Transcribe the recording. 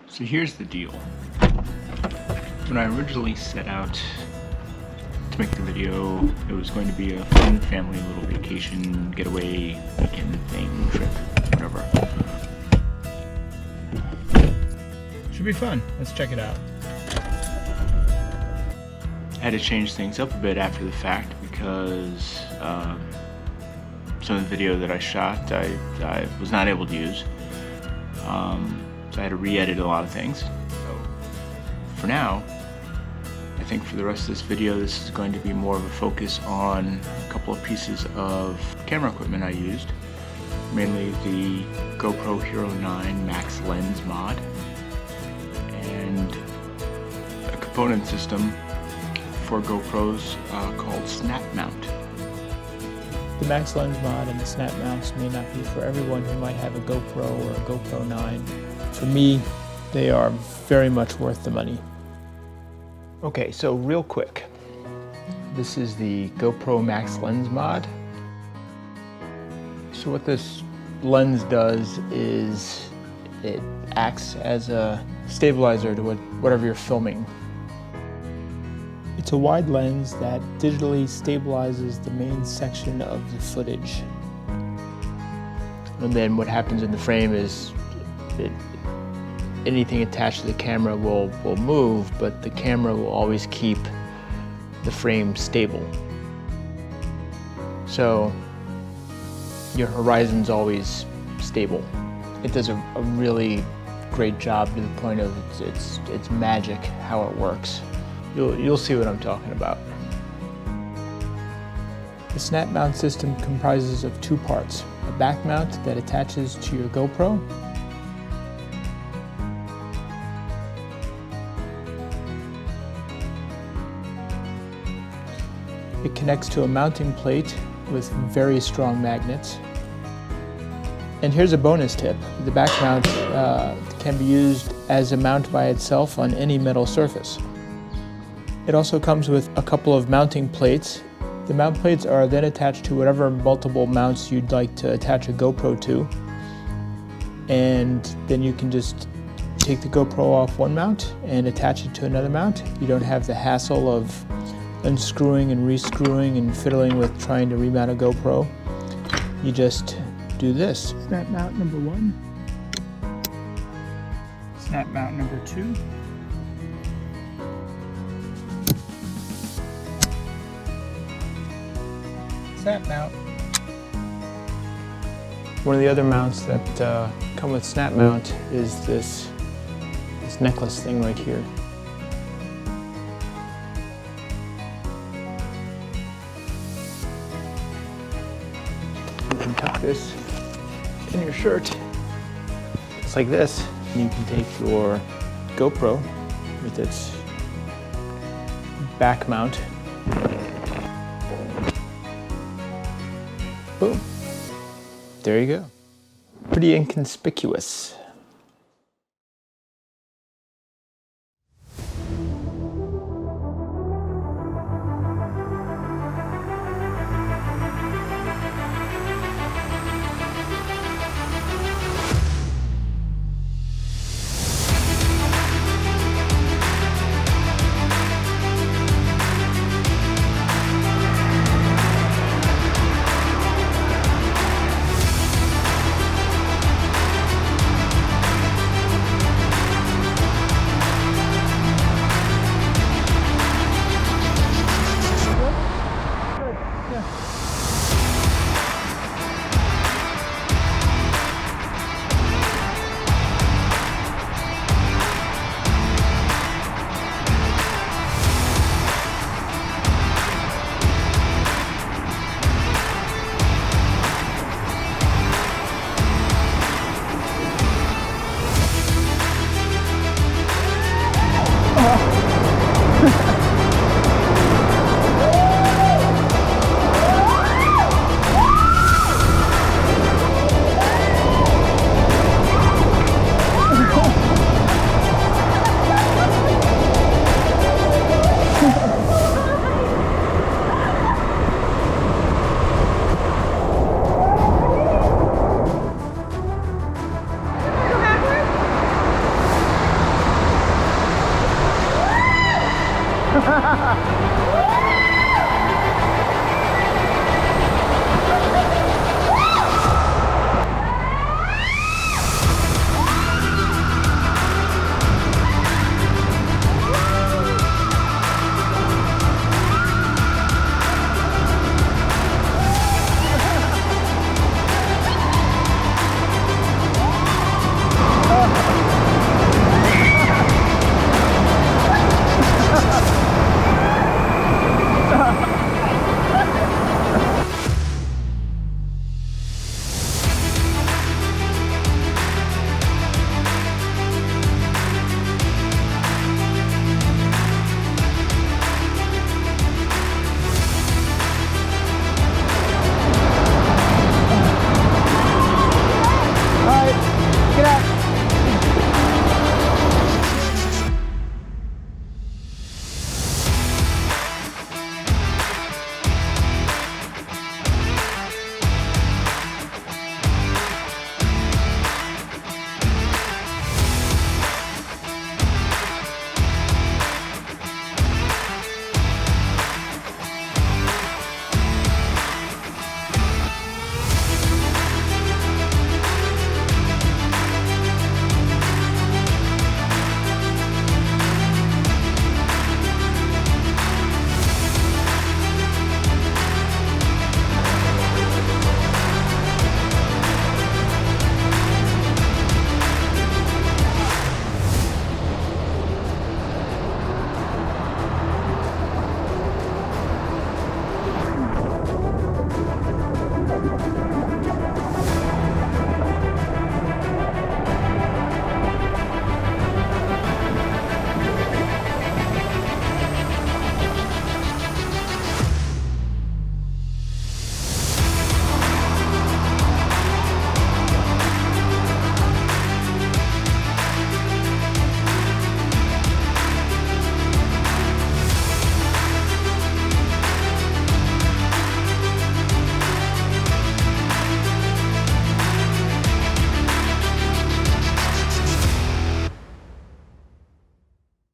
So here's the deal. When I originally set out to make the video, it was going to be a fun family little vacation, getaway, weekend thing, trip, whatever. Should be fun. Let's check it out. I had to change things up a bit after the fact because some of the video that I shot I was not able to use. So I had to re-edit a lot of things. So for now, I think for the rest of this video, this is going to be more of a focus on a couple of pieces of camera equipment I used, mainly the GoPro Hero 9 Max Lens mod and a component system for GoPros called snapmount. The Max Lens mod and the snap mounts may not be for everyone who might have a GoPro or a GoPro 9. For me, they are very much worth the money. Okay, so real quick, this is the GoPro Max Lens mod. So what this lens does is it acts as a stabilizer to whatever you're filming. It's a wide lens that digitally stabilizes the main section of the footage. And then what happens in the frame is anything attached to the camera will move, but the camera will always keep the frame stable. So your horizon's always stable. It does a really great job to the point of it's magic how it works. You'll see what I'm talking about. The snap mount system comprises of two parts: a back mount that attaches to your GoPro, it connects to a mounting plate with very strong magnets. And here's a bonus tip: the back mount can be used as a mount by itself on any metal surface. It also comes with a couple of mounting plates. The mount plates are then attached to whatever multiple mounts you'd like to attach a GoPro to. And then you can just take the GoPro off one mount and attach it to another mount. You don't have the hassle of unscrewing and rescrewing and fiddling with trying to remount a GoPro. You just do this. Snap mount number 1. Snap mount number 2. Snap mount. One of the other mounts that come with snap mount is this necklace thing right here. You can tuck this in your shirt. It's like this. You can take your GoPro with its back mount. Boom. There you go. Pretty inconspicuous.